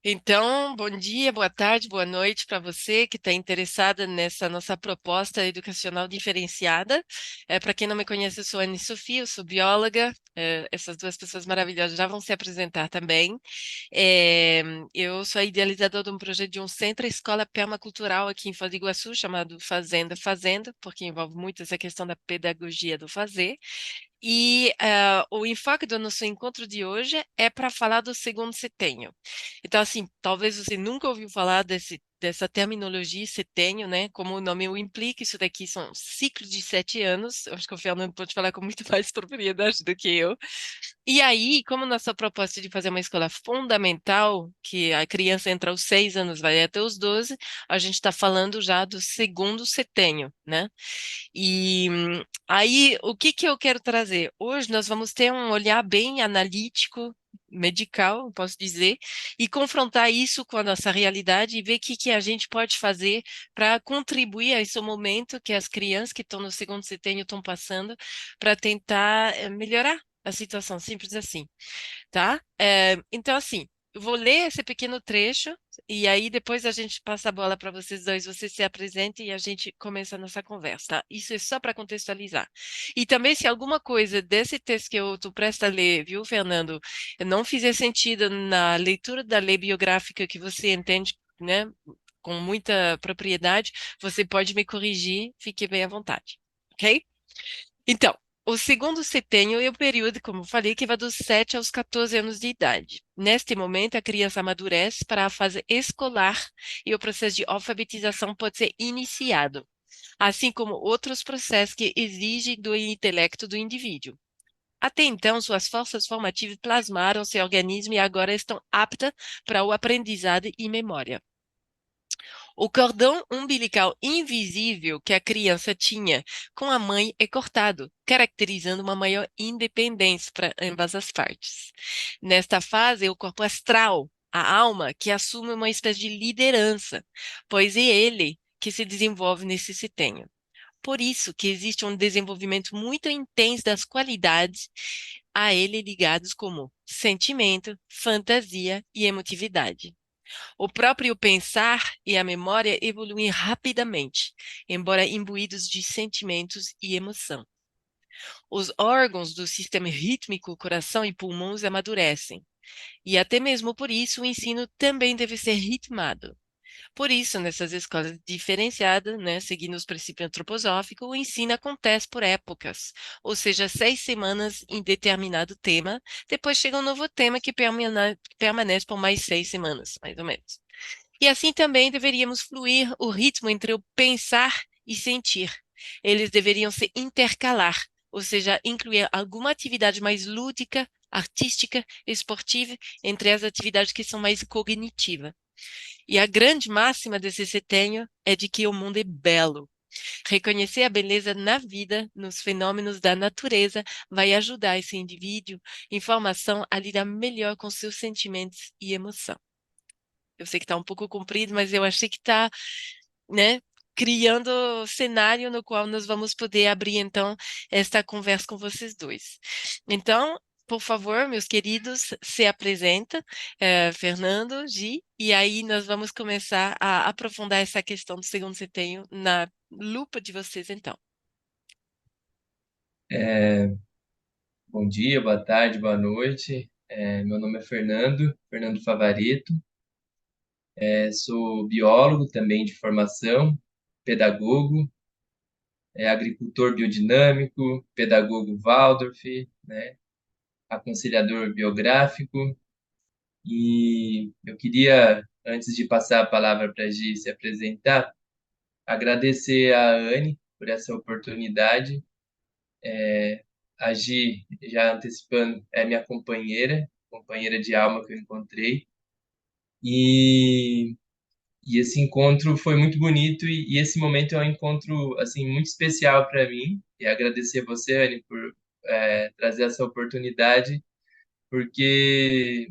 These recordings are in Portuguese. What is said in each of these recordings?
Então, bom dia, boa tarde, boa noite para você que está interessada nessa nossa proposta educacional diferenciada. Para quem não me conhece, eu sou a Anne Sofia, eu sou bióloga. Essas duas pessoas maravilhosas já vão se apresentar também. É, eu sou a idealizadora de um projeto de um centro escola permacultural aqui em Foz do Iguaçu, chamado Fazenda Fazenda, porque envolve muito essa questão da pedagogia do fazer. E o enfoque do nosso encontro de hoje é para falar do segundo setenho. Então, assim, talvez você nunca ouviu falar dessa terminologia setenho, né? Como o nome o implica, isso daqui são ciclos de 7 anos. Eu acho que o Fernando pode falar com muito mais propriedade do que eu. E aí, como nossa proposta é de fazer uma escola fundamental, que a criança entra aos 6 anos, vai até os 12, a gente está falando já do segundo setenho, né? E aí, o que que eu quero trazer? Hoje nós vamos ter um olhar bem analítico, medical, posso dizer, e confrontar isso com a nossa realidade e ver o que que a gente pode fazer para contribuir a esse momento que as crianças que estão no segundo setênio estão passando, para tentar melhorar a situação, simples assim, tá? Então, assim, eu vou ler esse pequeno trecho e aí depois a gente passa a bola para vocês dois, você se apresente e a gente começa a nossa conversa, tá? Isso é só para contextualizar. E também se alguma coisa desse texto que eu tô prestes a ler, viu, Fernando, não fizer sentido na leitura da lei biográfica que você entende, né, com muita propriedade, você pode me corrigir, fique bem à vontade, ok? Então, o segundo setênio é o período, como eu falei, que vai dos 7 aos 14 anos de idade. Neste momento, a criança amadurece para a fase escolar e o processo de alfabetização pode ser iniciado, assim como outros processos que exigem do intelecto do indivíduo. Até então, suas forças formativas plasmaram seu organismo e agora estão aptas para o aprendizado e memória. O cordão umbilical invisível que a criança tinha com a mãe é cortado, caracterizando uma maior independência para ambas as partes. Nesta fase, é o corpo astral, a alma, que assume uma espécie de liderança, pois é ele que se desenvolve nesse setenho. Por isso que existe um desenvolvimento muito intenso das qualidades a ele ligados como sentimento, fantasia e emotividade. O próprio pensar e a memória evoluem rapidamente, embora imbuídos de sentimentos e emoção. Os órgãos do sistema rítmico, coração e pulmões amadurecem, e até mesmo por isso o ensino também deve ser ritmado. Por isso, nessas escolas diferenciadas, né, seguindo os princípios antroposóficos, o ensino acontece por épocas, ou seja, 6 semanas em determinado tema, depois chega um novo tema que permanece por mais 6 semanas, mais ou menos. E assim também deveríamos fluir o ritmo entre o pensar e sentir. Eles deveriam se intercalar, ou seja, incluir alguma atividade mais lúdica, artística, esportiva, entre as atividades que são mais cognitivas. E a grande máxima desse setenho é de que o mundo é belo. Reconhecer a beleza na vida, nos fenômenos da natureza, vai ajudar esse indivíduo em formação a lidar melhor com seus sentimentos e emoção. Eu sei que está um pouco comprido, mas eu achei que está, né, criando cenário no qual nós vamos poder abrir, então, esta conversa com vocês dois. Então, por favor, meus queridos, se apresenta, Fernando, Gi, e aí nós vamos começar a aprofundar essa questão do segundo setenho na lupa de vocês, então. É, Bom dia, boa tarde, boa noite. Meu nome é Fernando Favarito. Sou biólogo também de formação, pedagogo, agricultor biodinâmico, pedagogo Waldorf, né, aconselhador biográfico. E eu queria, antes de passar a palavra para a Gi se apresentar, agradecer a Anne por essa oportunidade. A Gi, já antecipando, é minha companheira de alma que eu encontrei. E, e esse encontro foi muito bonito e esse momento é um encontro assim muito especial para mim. E agradecer você, Anne, por trazer essa oportunidade, porque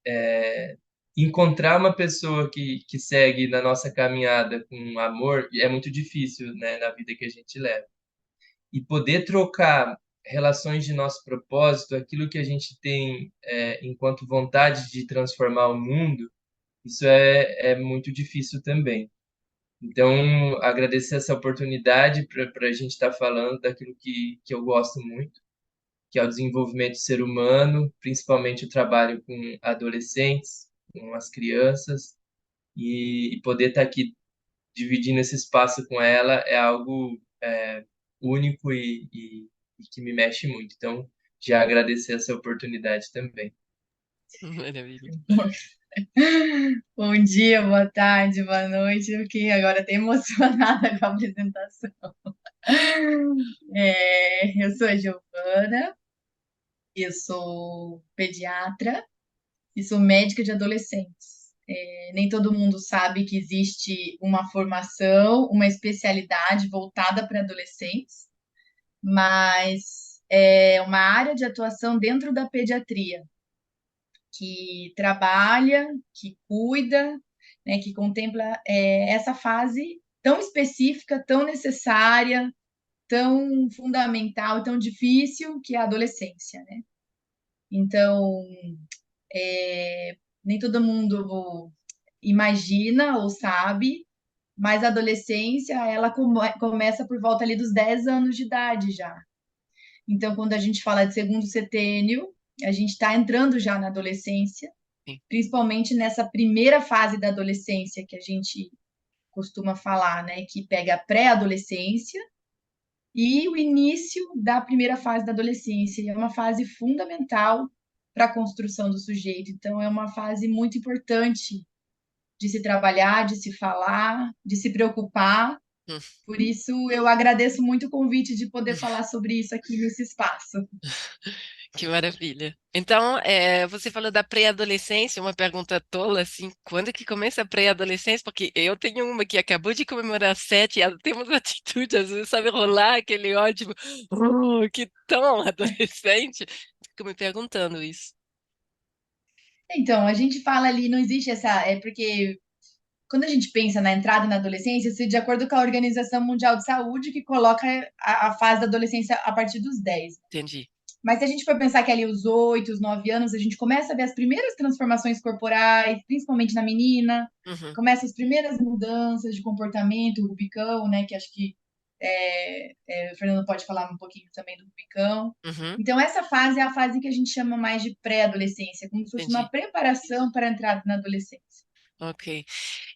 é, encontrar uma pessoa que segue na nossa caminhada com amor é muito difícil, né, na vida que a gente leva. E poder trocar relações de nosso propósito, aquilo que a gente tem enquanto vontade de transformar o mundo, Isso é muito difícil também. Então, agradecer essa oportunidade para a gente estar falando daquilo que eu gosto muito, que é o desenvolvimento do ser humano, principalmente o trabalho com adolescentes, com as crianças, e poder estar aqui dividindo esse espaço com ela é algo único e que me mexe muito. Então, já agradecer essa oportunidade também. Maravilha. Bom dia, boa tarde, boa noite. Eu fiquei agora até emocionada com a apresentação. Eu sou a Giovana, eu sou pediatra e sou médica de adolescentes. Nem todo mundo sabe que existe uma formação, uma especialidade voltada para adolescentes, mas é uma área de atuação dentro da pediatria, que trabalha, que cuida, né, que contempla essa fase tão específica, tão necessária, tão fundamental, tão difícil que é a adolescência, né? Então, nem todo mundo imagina ou sabe, mas a adolescência, ela começa por volta ali dos 10 anos de idade já. Então, quando a gente fala de segundo setênio, a gente está entrando já na adolescência, Sim. principalmente nessa primeira fase da adolescência que a gente costuma falar, né, que pega a pré-adolescência e o início da primeira fase da adolescência. E é uma fase fundamental para a construção do sujeito. Então, é uma fase muito importante de se trabalhar, de se falar, de se preocupar. Hum. Por isso, eu agradeço muito o convite de poder falar sobre isso aqui nesse espaço. Que maravilha. Então, você falou da pré-adolescência, uma pergunta tola, assim, quando que começa a pré-adolescência? Porque eu tenho uma que acabou de comemorar 7 e ela tem umas atitudes, às vezes sabe rolar aquele ódio, que tão adolescente. Fico me perguntando isso. Então, a gente fala ali, não existe essa. É porque quando a gente pensa na entrada na adolescência, isso é de acordo com a Organização Mundial de Saúde, que coloca a fase da adolescência a partir dos 10. Entendi. Mas se a gente for pensar que ali os 8, os 9 anos, a gente começa a ver as primeiras transformações corporais, principalmente na menina, Uhum, começa as primeiras mudanças de comportamento, o Rubicão, né? Que acho que o Fernando pode falar um pouquinho também do Rubicão. uhum, Então, essa fase é a fase que a gente chama mais de pré-adolescência, como se fosse uma entendi. preparação para a entrada na adolescência. Ok.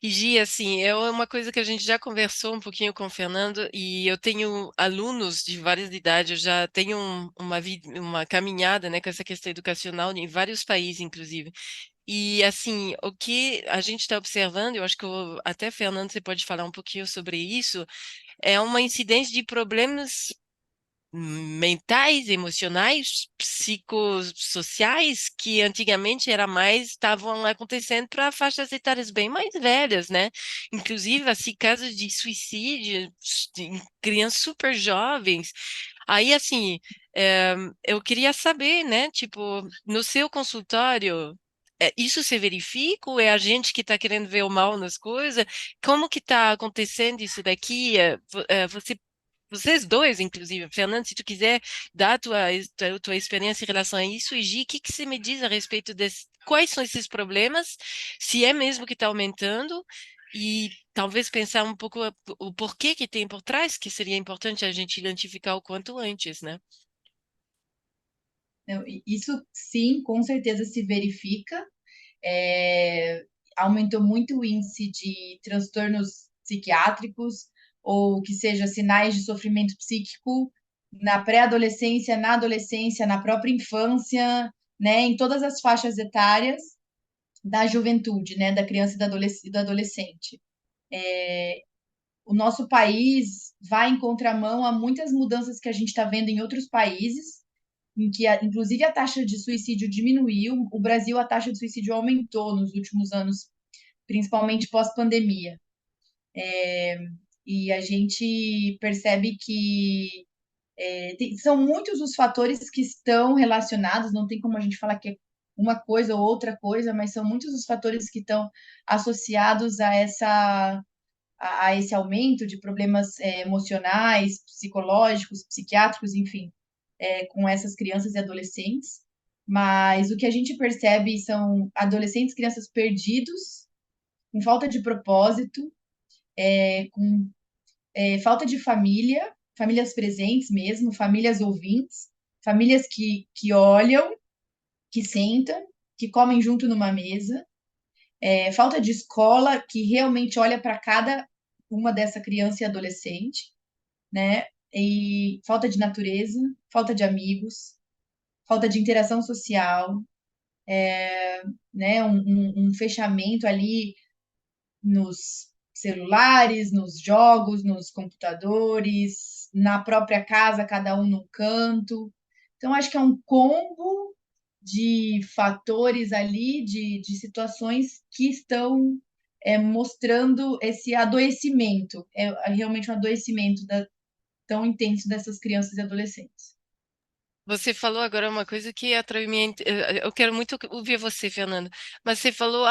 E Gi, assim, é uma coisa que a gente já conversou um pouquinho com o Fernando e eu tenho alunos de várias idades, eu já tenho uma caminhada, né, com essa questão educacional em vários países, inclusive. E, assim, o que a gente está observando, eu acho que até, Fernando, você pode falar um pouquinho sobre isso, é uma incidência de problemas mentais, emocionais, psicossociais, que antigamente era mais, estavam acontecendo para faixas etárias bem mais velhas, né? Inclusive, assim, casos de suicídio em crianças super jovens. Aí, assim, eu queria saber, né? Tipo, no seu consultório, isso se verifica ou é a gente que está querendo ver o mal nas coisas? Como que está acontecendo isso daqui? Vocês dois, inclusive, Fernando, se tu quiser dar a tua experiência em relação a isso, e Gi, o que que você me diz a respeito desse, quais são esses problemas, se é mesmo que está aumentando, e talvez pensar um pouco o porquê que tem por trás, que seria importante a gente identificar o quanto antes, né? Então, isso sim, com certeza se verifica. É, aumentou muito o índice de transtornos psiquiátricos ou que seja sinais de sofrimento psíquico na pré-adolescência, na adolescência, na própria infância, né, em todas as faixas etárias da juventude, né, da criança e do adolescente. O nosso país vai em contramão a muitas mudanças que a gente está vendo em outros países, em que, inclusive, a taxa de suicídio diminuiu. O Brasil, a taxa de suicídio aumentou nos últimos anos, principalmente pós-pandemia. E a gente percebe que são muitos os fatores que estão relacionados, não tem como a gente falar que é uma coisa ou outra coisa, mas são muitos os fatores que estão associados a esse aumento de problemas emocionais, psicológicos, psiquiátricos, enfim, com essas crianças e adolescentes. Mas o que a gente percebe são adolescentes, crianças perdidos, com falta de propósito, com falta de família, famílias presentes mesmo, famílias ouvintes, famílias que olham, que sentam, que comem junto numa mesa, falta de escola que realmente olha para cada uma dessa criança e adolescente, né? E falta de natureza, falta de amigos, falta de interação social, né? Um fechamento ali nos celulares, nos jogos, nos computadores, na própria casa, cada um num canto. Então, acho que é um combo de fatores ali, de situações que estão mostrando esse adoecimento, realmente um adoecimento tão intenso dessas crianças e adolescentes. Você falou agora uma coisa que atraiu eu quero muito ouvir você, Fernanda. Mas você falou,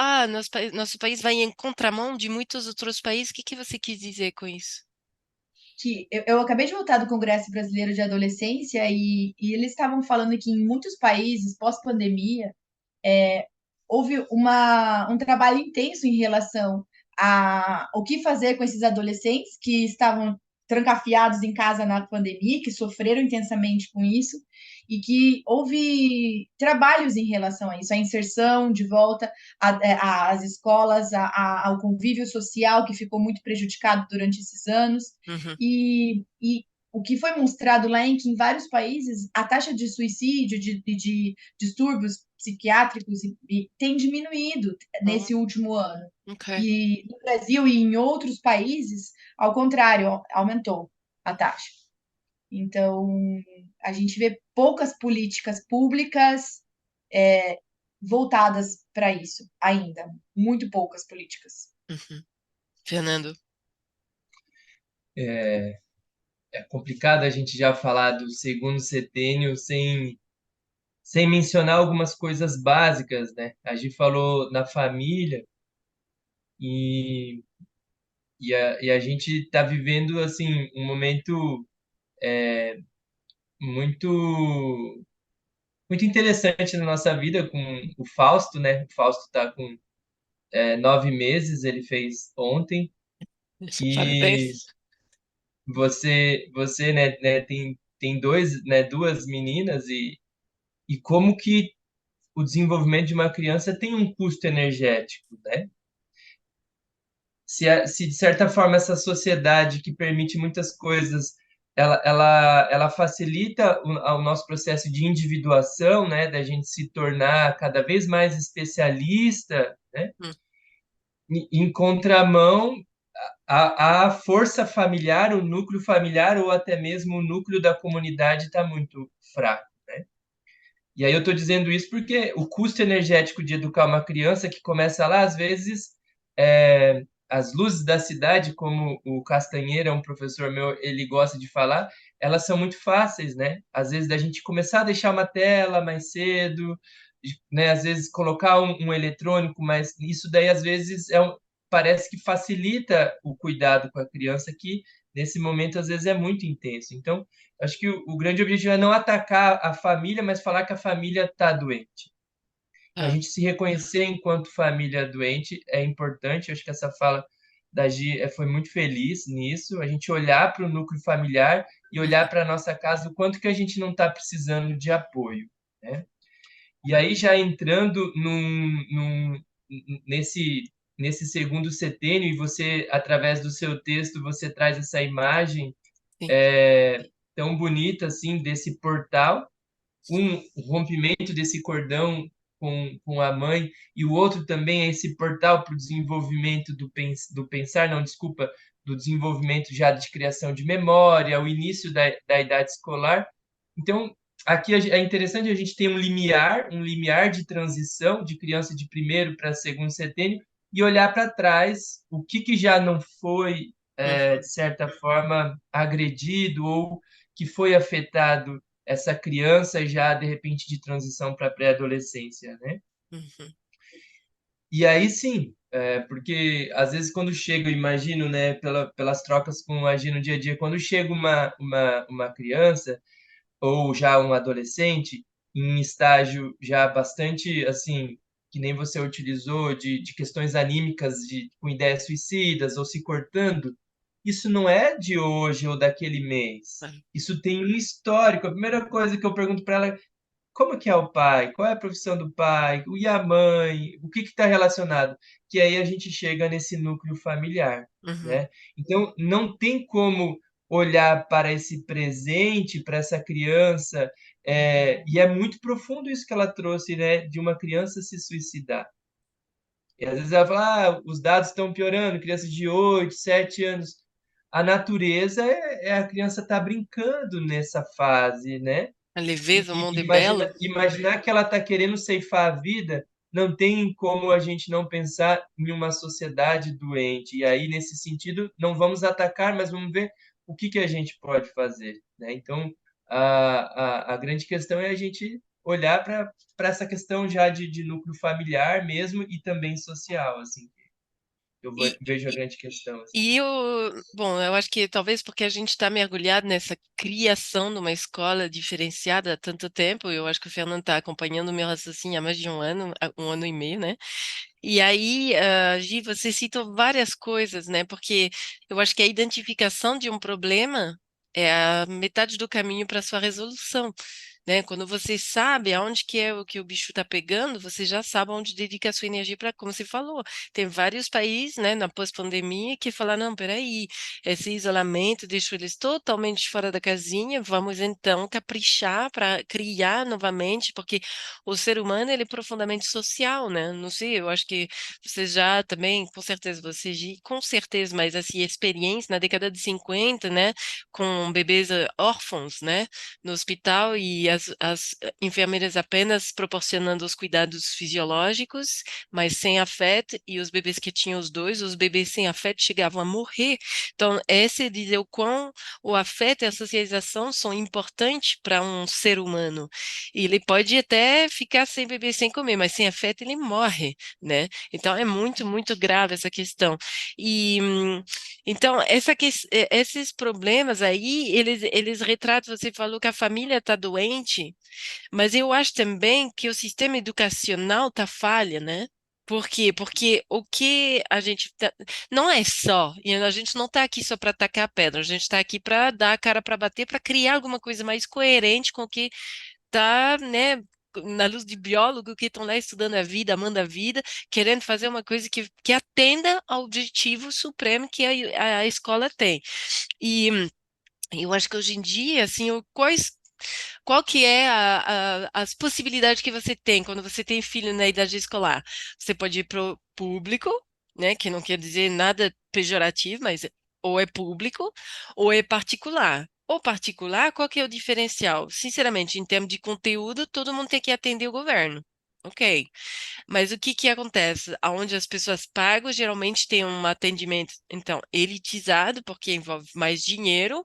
nosso país vai em contramão de muitos outros países. O que que você quis dizer com isso? Que eu acabei de voltar do Congresso Brasileiro de Adolescência e eles estavam falando que em muitos países, pós-pandemia, houve um trabalho intenso em relação a o que fazer com esses adolescentes que estavam trancafiados em casa na pandemia, que sofreram intensamente com isso, e que houve trabalhos em relação a isso, a inserção de volta às escolas, ao convívio social que ficou muito prejudicado durante esses anos. Uhum, E o que foi mostrado lá é que em vários países a taxa de suicídio, de distúrbios psiquiátricos tem diminuído uhum, nesse último ano. ok. E no Brasil e em outros países, ao contrário, aumentou a taxa. Então, a gente vê poucas políticas públicas voltadas para isso ainda, muito poucas políticas. Uhum. Fernando. É complicado a gente já falar do segundo setênio sem mencionar algumas coisas básicas, né? A gente falou na família e, e a gente está vivendo, assim, um momento muito, muito interessante na nossa vida com o Fausto, né? O Fausto está com 9 meses, ele fez ontem, e Parabéns. você né, tem duas meninas, e como que o desenvolvimento de uma criança tem um custo energético, né? Se de certa forma essa sociedade que permite muitas coisas, ela facilita o nosso processo de individuação, né? Da gente se tornar cada vez mais especialista, né? Hum, Em contramão a força familiar, o núcleo familiar ou até mesmo o núcleo da comunidade está muito fraco, né? E aí eu estou dizendo isso porque o custo energético de educar uma criança que começa lá, às vezes, as luzes da cidade, como o Castanheira, um professor meu, ele gosta de falar, elas são muito fáceis, né? Às vezes da gente começar a deixar uma tela mais cedo, né? Às vezes colocar um eletrônico, mas isso daí às vezes parece que facilita o cuidado com a criança, que nesse momento às vezes é muito intenso. Então, acho que o grande objetivo é não atacar a família, mas falar que a família está doente. A tá. gente se reconhecer enquanto família doente é importante. Acho que essa fala da Gi foi muito feliz nisso. A gente olhar para o núcleo familiar e olhar Uhum, para a nossa casa o quanto que a gente não está precisando de apoio, né? E aí já entrando nesse nesse segundo setênio, e você, através do seu texto, você traz essa imagem sim. tão bonita assim desse portal, um rompimento desse cordão com a mãe, e o outro também é esse portal para o desenvolvimento do pensar, não, desculpa, do desenvolvimento já de criação de memória, o início da idade escolar. Então, aqui é interessante a gente ter um limiar de transição de criança de primeiro para segundo setênio, e olhar para trás o que já não foi, Uhum, de certa forma, agredido ou que foi afetado essa criança já de repente de transição para pré-adolescência, né? uhum, E aí sim, porque às vezes quando chega, eu imagino, né, pelas trocas com a Gi no dia a dia, quando chega uma criança ou já um adolescente em estágio já bastante assim, que nem você utilizou, de questões anímicas com ideias suicidas ou se cortando, isso não é de hoje ou daquele mês. Isso tem um histórico. A primeira coisa que eu pergunto para ela é como que é o pai? Qual é a profissão do pai? E a mãe? O que está relacionado? Que aí a gente chega nesse núcleo familiar, Uhum. né? Então, não tem como olhar para esse presente, para essa criança, e é muito profundo isso que ela trouxe, né? De uma criança se suicidar. E às vezes ela fala, os dados estão piorando, crianças de 8, 7 anos. A natureza é a criança tá brincando nessa fase, né? A leveza, o mundo é belo. Imaginar que ela está querendo ceifar a vida, não tem como a gente não pensar em uma sociedade doente. E aí, nesse sentido, não vamos atacar, mas vamos ver o que que a gente pode fazer, né? Então, a grande questão é a gente olhar para essa questão já de núcleo familiar mesmo e também social, assim. E, Vejo a grande questão, assim. E bom, eu acho que talvez porque a gente está mergulhado nessa criação de uma escola diferenciada há tanto tempo, eu acho que o Fernando está acompanhando o meu raciocínio há mais de um ano e meio, né? E aí, Gi, você citou várias coisas, né? Porque eu acho que a identificação de um problema é a metade do caminho para sua resolução, né? Quando você sabe aonde que é o que o bicho está pegando, você já sabe onde dedica a sua energia para, como você falou, tem vários países, né, na pós-pandemia que falaram, não, peraí, esse isolamento deixou eles totalmente fora da casinha, vamos então caprichar para criar novamente, porque o ser humano, ele é profundamente social, né? Não sei, eu acho que você já também, com certeza você, Gi, com certeza, mas assim, experiência na década de 50, né, com bebês órfãos, né, no hospital e as enfermeiras apenas proporcionando os cuidados fisiológicos, mas sem afeto, e os bebês que tinham os dois, os bebês sem afeto chegavam a morrer. Então, esse é dizer o quão o afeto e a socialização são importantes para um ser humano. E ele pode até ficar sem beber, sem comer, mas sem afeto ele morre, né? Então, é muito, muito grave essa questão. E então, esses problemas aí, eles retratam, você falou que a família está doente, mas eu acho também que o sistema educacional está falha, né? Por quê? Porque o que a gente não é só, e a gente não está aqui só para atacar a pedra, a gente está aqui para dar a cara para bater, para criar alguma coisa mais coerente com o que está, né, na luz de biólogo que estão lá estudando a vida, amando a vida, querendo fazer uma coisa que atenda ao objetivo supremo que a escola tem. E eu acho que hoje em dia, assim, qual que é as possibilidades que você tem quando você tem filho na idade escolar? Você pode ir para o público, né, que não quer dizer nada pejorativo, mas ou é público ou é particular. O particular, qual que é o diferencial? Sinceramente, em termos de conteúdo, todo mundo tem que atender o governo. Ok. Mas o que que acontece? Aonde as pessoas pagam, geralmente tem um atendimento, então, elitizado, porque envolve mais dinheiro,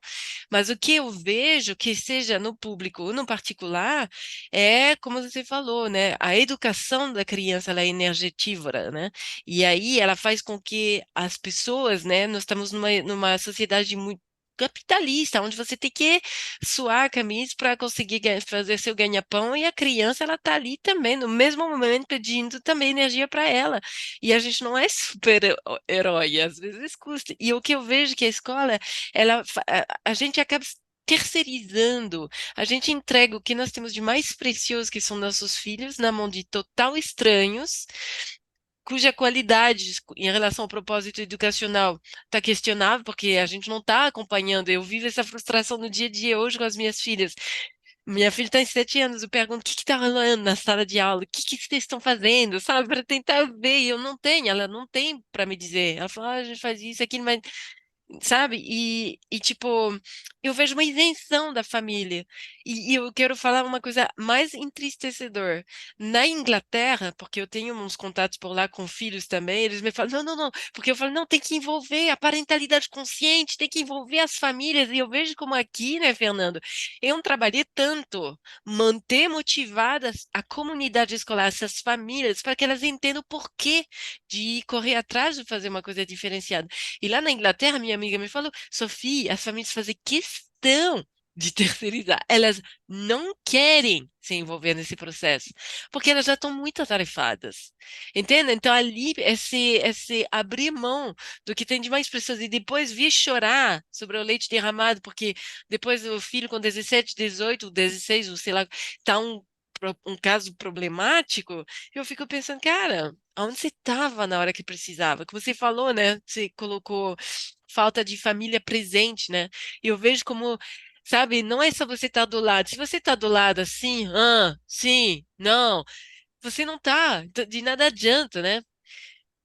mas o que eu vejo, que seja no público ou no particular, é, como você falou, né? A educação da criança, ela é energetívora, né? E aí ela faz com que as pessoas, né? Nós estamos numa sociedade muito capitalista, onde você tem que suar a camisa para conseguir fazer seu ganha-pão e a criança ela tá ali também no mesmo momento pedindo também energia para ela. E a gente não é super-herói, às vezes custa. E o que eu vejo que a escola, a gente acaba terceirizando, a gente entrega o que nós temos de mais precioso, que são nossos filhos, na mão de total estranhos, cuja qualidade em relação ao propósito educacional está questionável, porque a gente não está acompanhando. Eu vivo essa frustração no dia a dia hoje com as minhas filhas. Minha filha está em 7 anos, eu pergunto o que está rolando na sala de aula, o que que vocês estão fazendo, sabe, para tentar ver, e eu não tenho, ela não tem para me dizer. Ela fala, a gente faz isso, aquilo, mas sabe? Tipo, eu vejo uma isenção da família. E eu quero falar uma coisa mais entristecedor. Na Inglaterra, porque eu tenho uns contatos por lá com filhos também, eles me falam, não, não, não, porque eu falo, não, tem que envolver a parentalidade consciente, tem que envolver as famílias. E eu vejo como aqui, né, Fernando, eu trabalhei tanto manter motivadas a comunidade escolar, essas famílias, para que elas entendam o porquê de correr atrás de fazer uma coisa diferenciada. E lá na Inglaterra, minha amiga me falou, Sophie, as famílias fazem questão. de terceirizar. Elas não querem se envolver nesse processo, porque elas já estão muito atarefadas. Entende? Então, ali, esse abrir mão do que tem de mais precioso e depois vir chorar sobre o leite derramado, porque depois o filho com 17, 18, 16, ou sei lá, está um caso problemático, eu fico pensando, cara, aonde você estava na hora que precisava? Que você falou, né? Você colocou falta de família presente, né? E eu vejo como, sabe, não é só você estar do lado. Se você está do lado assim, sim, não, você não tá, de nada adianta, né?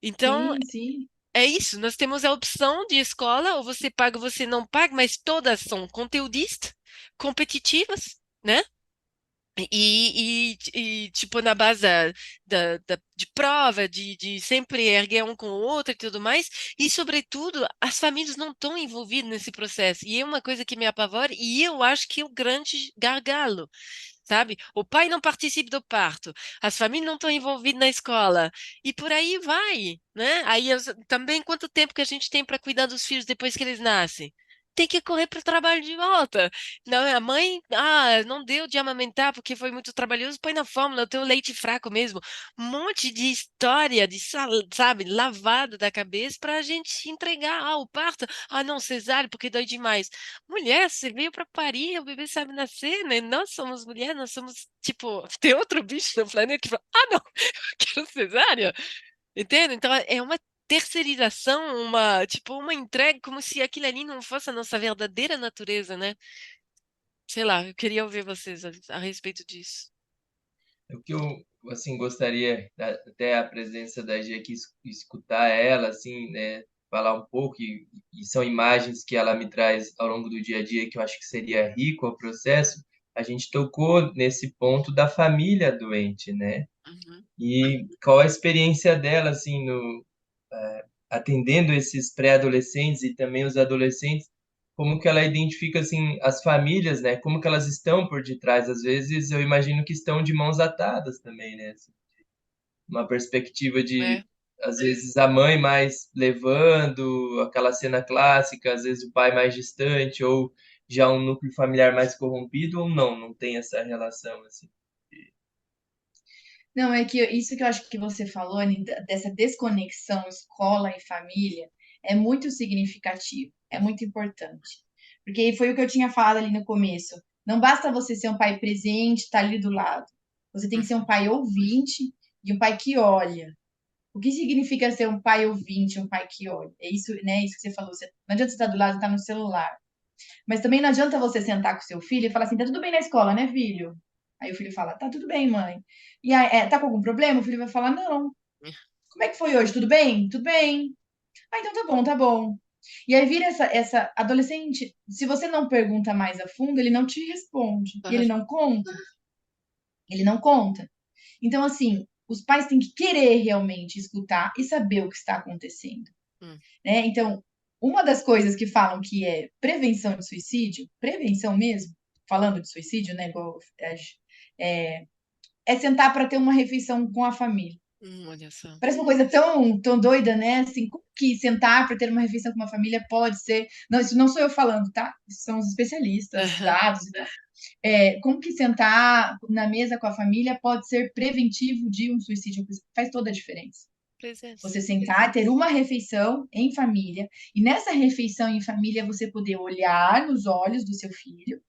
Então, Sim, sim. é isso, nós temos a opção de escola, ou você paga ou você não paga, mas todas são conteudistas, competitivas, né? Tipo, na base de prova, de sempre erguer um com o outro e tudo mais, e, sobretudo, as famílias não estão envolvidas nesse processo. E é uma coisa que me apavora, e eu acho que é o grande gargalo, sabe? O pai não participa do parto, as famílias não estão envolvidas na escola, e por aí vai, né? Aí também, quanto tempo que a gente tem para cuidar dos filhos depois que eles nascem? Tem que correr para o trabalho de volta. Não, a mãe, não deu de amamentar porque foi muito trabalhoso, põe na fórmula, eu tenho leite fraco mesmo. Um monte de história, sabe, lavada da cabeça para a gente entregar, o parto, não, cesárea, porque dói demais. Mulher, você veio para parir, o bebê sabe nascer, né? Nós somos mulher, nós somos, tipo, tem outro bicho no planeta que fala, não, eu quero cesárea. Entende? Então é uma terceirização, tipo, uma entrega, como se aquilo ali não fosse a nossa verdadeira natureza, né? Sei lá, eu queria ouvir vocês a respeito disso. O que eu, assim, gostaria, até a presença da Gia aqui, escutar ela, assim, né, falar um pouco, e são imagens que ela me traz ao longo do dia a dia que eu acho que seria rico ao processo. A gente tocou nesse ponto da família doente, né? Uhum. E qual a experiência dela, assim, no, atendendo esses pré-adolescentes e também os adolescentes, como que ela identifica assim as famílias, né? Como que elas estão por detrás? Às vezes eu imagino que estão de mãos atadas também, né? Assim, uma perspectiva É, de às vezes a mãe mais levando aquela cena clássica, às vezes o pai mais distante ou já um núcleo familiar mais corrompido ou não tem essa relação assim. Não, é que isso que eu acho que você falou, Anny, dessa desconexão escola e família, é muito significativo, é muito importante. Porque foi o que eu tinha falado ali no começo. Não basta você ser um pai presente, estar ali do lado. Você tem que ser um uhum. pai ouvinte e um pai que olha. O que significa ser um pai ouvinte, um pai que olha? É isso, né? Isso que você falou. Não adianta você estar do lado e estar no celular. Mas também não adianta você sentar com seu filho e falar assim: tá tudo bem na escola, né, filho? Aí o filho fala: tá tudo bem, mãe. E aí, tá com algum problema? O filho vai falar: não. Como é que foi hoje? Tudo bem? Tudo bem. Ah, então tá bom, tá bom. E aí vira essa adolescente. Se você não pergunta mais a fundo, ele não te responde. E ele Claro. não conta. Ele não conta. Então, assim, os pais têm que querer realmente escutar e saber o que está acontecendo, Hum, né? Então, uma das coisas que falam que é prevenção de suicídio, prevenção mesmo, falando de suicídio, né? Igual, é, é sentar para ter uma refeição com a família. olha só. Parece uma coisa tão doida, né? Assim, como que sentar para ter uma refeição com uma família pode ser. Não, isso não sou eu falando, tá? Isso são os especialistas, Aham. dados e tal. Como que sentar na mesa com a família pode ser preventivo de um suicídio? Faz toda a diferença. Presença. Você sentar, ter uma refeição em família, e nessa refeição em família você poder olhar nos olhos do seu filho,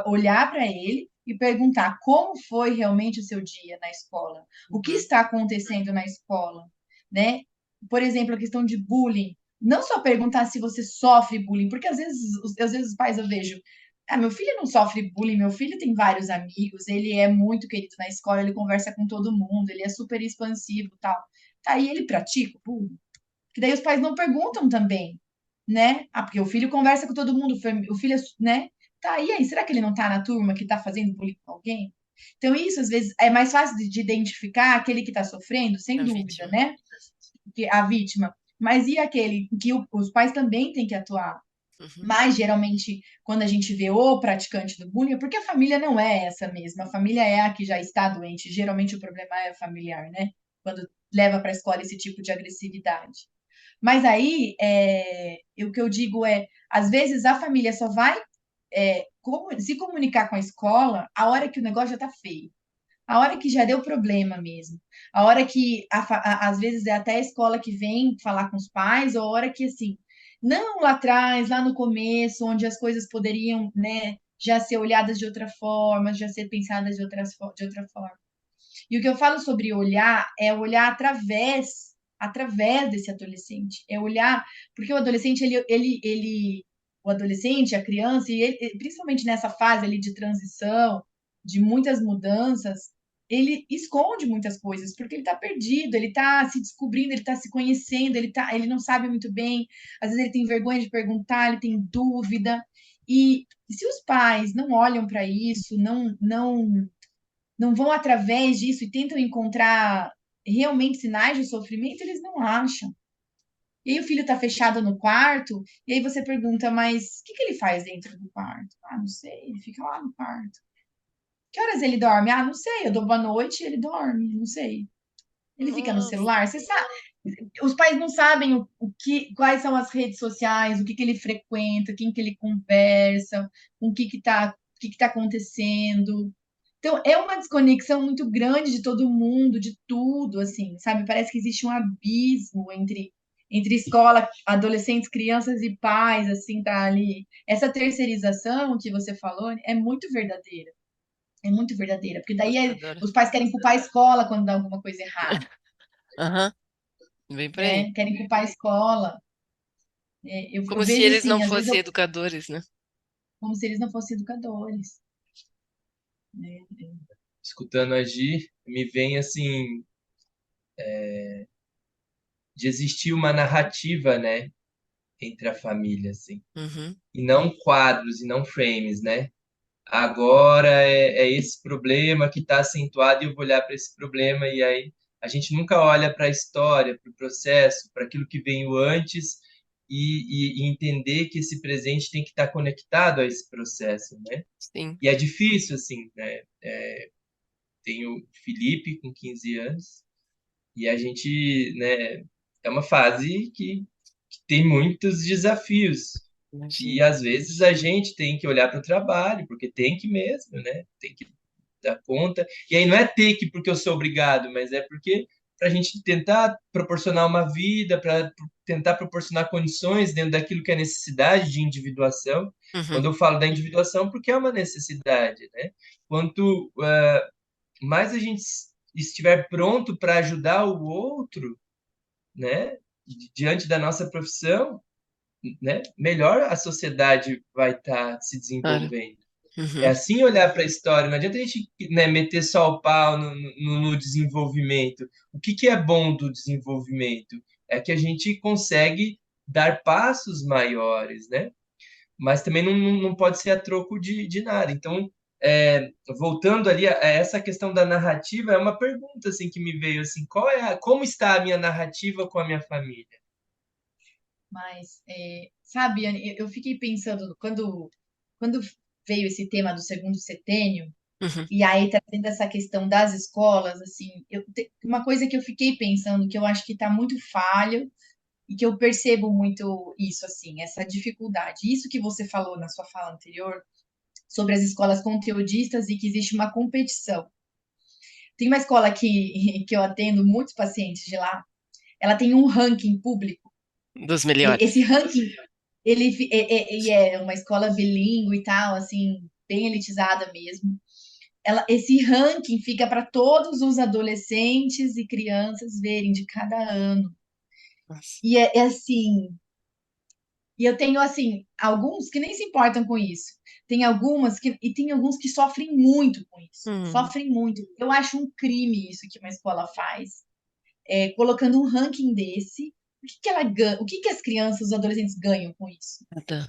olhar para ele e perguntar como foi realmente o seu dia na escola, o que Uhum. está acontecendo na escola, né? Por exemplo, a questão de bullying. Não só perguntar se você sofre bullying, porque às vezes os pais eu vejo, meu filho não sofre bullying, meu filho tem vários amigos, ele é muito querido na escola, ele conversa com todo mundo, ele é super expansivo, tal. Tá aí ele pratica o bullying. Que daí os pais não perguntam também, né? Porque o filho conversa com todo mundo, o filho, né? Tá, e aí, será que ele não tá na turma que tá fazendo bullying com alguém? Então, isso, às vezes, é mais fácil de identificar aquele que está sofrendo, sem A dúvida, vítima. né? Que a vítima. Mas e aquele que os pais também têm que atuar? Uhum. Mas, geralmente, quando a gente vê o praticante do bullying, é porque a família não é essa mesma. A família é a que já está doente. Geralmente, o problema é familiar, né? Quando leva para a escola esse tipo de agressividade. Mas aí, o que eu digo é, às vezes a família só vai se comunicar com a escola a hora que o negócio já está feio, a hora que já deu problema mesmo, a hora que às vezes é até a escola que vem falar com os pais, ou a hora que assim, não lá atrás, lá no começo, onde as coisas poderiam, né, já ser olhadas de outra forma, já ser pensadas de outra forma. E o que eu falo sobre olhar é olhar através desse adolescente, é olhar, porque o adolescente o adolescente, a criança, e ele, principalmente nessa fase ali de transição, de muitas mudanças, ele esconde muitas coisas, porque ele está perdido, ele está se descobrindo, ele está se conhecendo, ele não sabe muito bem, às vezes ele tem vergonha de perguntar, ele tem dúvida, e se os pais não olham para isso, não vão através disso e tentam encontrar realmente sinais de sofrimento, eles não acham. E aí o filho está fechado no quarto, e aí você pergunta, mas o que ele faz dentro do quarto? Ah, não sei, ele fica lá no quarto. Que horas ele dorme? Ah, não sei, eu dou boa noite e ele dorme, não sei. Ele fica no Nossa, celular, você sabe. Os pais não sabem quais são as redes sociais, o que ele frequenta, quem que ele conversa, com o que tá acontecendo. Então, é uma desconexão muito grande de todo mundo, de tudo, assim, sabe? Parece que existe um abismo entre escola, adolescentes, crianças e pais, assim, tá ali. Essa terceirização que você falou é muito verdadeira. É muito verdadeira, porque daí assustadora. os pais querem culpar a escola quando dá alguma coisa errada, Aham, bem por aí. né? Querem culpar a escola. Eu Como se vejo eles não assim, às vezes, fossem educadores, né? como se eles não fossem educadores, né? Escutando agir, me vem assim de existir uma narrativa, né, entre a família, assim, Uhum, e não quadros e não frames, né? Agora é esse problema que está acentuado e eu vou olhar para esse problema e aí a gente nunca olha para a história, para o processo, para aquilo que veio antes e entender que esse presente tem que estar conectado a esse processo, né? sim. E é difícil, assim, né? Tenho o Felipe com 15 anos e a gente, né, é uma fase que tem muitos desafios. E Imagino. às vezes a gente tem que olhar para o trabalho, porque tem que mesmo, né? Tem que dar conta. E aí não é ter que porque eu sou obrigado, mas é porque para a gente tentar proporcionar uma vida, para tentar proporcionar condições dentro daquilo que é necessidade de individuação. Quando Uhum, eu falo da individuação, porque é uma necessidade, né? Quanto mais a gente estiver pronto para ajudar o outro, né? Diante da nossa profissão, né? Melhor a sociedade vai estar se claro. desenvolvendo. É Uhum, assim olhar para a história. Não adianta a gente, né, meter só o pau no desenvolvimento. O que é bom do desenvolvimento? É que a gente consegue dar passos maiores, né? Mas também não pode ser a troco de nada. Então, voltando ali a essa questão da narrativa, é uma pergunta assim que me veio assim, como está a minha narrativa com a minha família? Mas, sabe, Anne, eu fiquei pensando, quando veio esse tema do segundo setênio, uhum, e aí trazendo essa questão das escolas, assim, uma coisa que eu fiquei pensando, que eu acho que está muito falho, e que eu percebo muito isso, assim, essa dificuldade. Isso que você falou na sua fala anterior, sobre as escolas conteudistas e que existe uma competição. Tem uma escola que eu atendo muitos pacientes de lá, ela tem um ranking público. dos melhores. Esse ranking, é uma escola bilíngue e tal, assim, bem elitizada mesmo. Esse ranking fica para todos os adolescentes e crianças verem de cada ano. Nossa. E é assim, e eu tenho assim alguns que nem se importam com isso. Tem alguns que sofrem muito com isso. Uhum, Sofrem muito. Eu acho um crime isso que uma escola faz, colocando um ranking desse. Ela ganha? O que as crianças, os adolescentes ganham com isso? tá.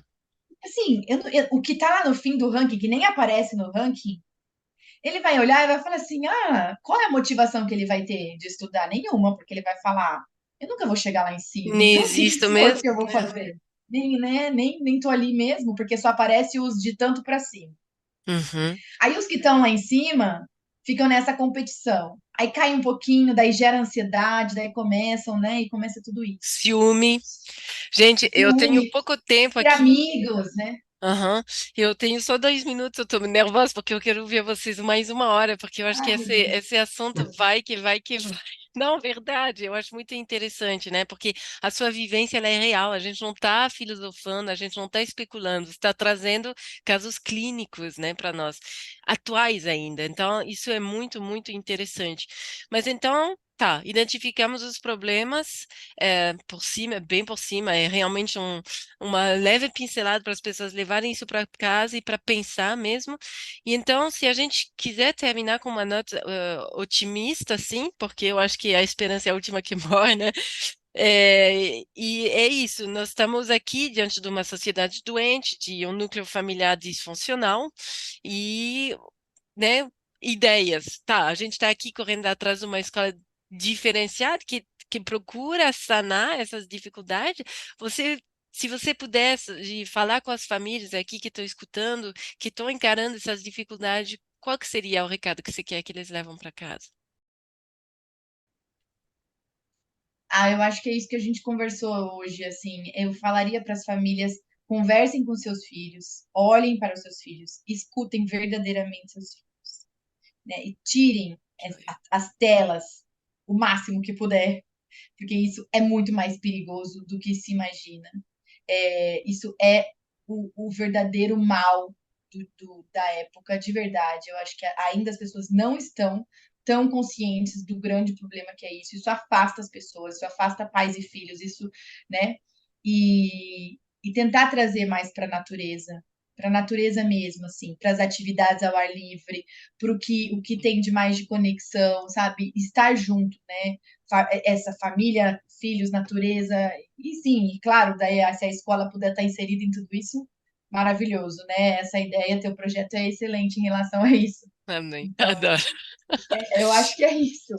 Assim, o que tá lá no fim do ranking, que nem aparece no ranking, ele vai olhar e vai falar assim: ah, qual é a motivação que ele vai ter de estudar? Nenhuma, porque ele vai falar: eu nunca vou chegar lá em cima, Nem então que existo esforço mesmo. que eu vou fazer? Nem, né, nem tô ali mesmo, porque só aparece os de tanto para cima. Uhum. Aí os que estão lá em cima ficam nessa competição. Aí cai um pouquinho, daí gera ansiedade, daí começam, né? E começa tudo isso. Ciúme. Gente, eu tenho Ciúme, pouco tempo entre aqui. amigos, né? Aham. Eu tenho só 2 minutos, eu tô nervosa porque eu quero ver vocês mais 1 hora, porque eu acho que Ai, meu esse Deus. assunto vai que vai que vai. Não, verdade, eu acho muito interessante, né? Porque a sua vivência ela é real, a gente não está filosofando, a gente não está especulando, está trazendo casos clínicos, né, para nós, atuais ainda. Então, isso é muito, muito interessante. Mas então, tá, identificamos os problemas por cima, bem por cima, é realmente uma leve pincelada para as pessoas levarem isso para casa e para pensar mesmo. E então, se a gente quiser terminar com uma nota otimista, sim, porque eu acho que a esperança é a última que morre, né? E é isso, nós estamos aqui diante de uma sociedade doente, de um núcleo familiar disfuncional e, né, ideias. Tá, a gente está aqui correndo atrás de uma escola diferenciada que procura sanar essas dificuldades. Você, se você pudesse de falar com as famílias aqui que estão escutando, que estão encarando essas dificuldades, qual que seria o recado que você quer que eles levam para casa? Ah, eu acho que é isso que a gente conversou hoje, assim, eu falaria para as famílias, conversem com seus filhos, olhem para os seus filhos, escutem verdadeiramente seus filhos, né? E tirem as telas o máximo que puder, porque isso é muito mais perigoso do que se imagina. Isso é o verdadeiro mal da época, de verdade. Eu acho que ainda as pessoas não estão tão conscientes do grande problema que é isso. Isso afasta as pessoas, isso afasta pais e filhos, isso, né? E tentar trazer mais para a natureza mesmo, assim, para as atividades ao ar livre, para o que tem de mais de conexão, sabe? Estar junto, né? Essa família, filhos, natureza, e sim, claro, daí se a escola puder estar inserida em tudo isso, maravilhoso, né? Essa ideia, teu projeto é excelente em relação a isso. Amém. Então, Adoro. eu acho que é isso.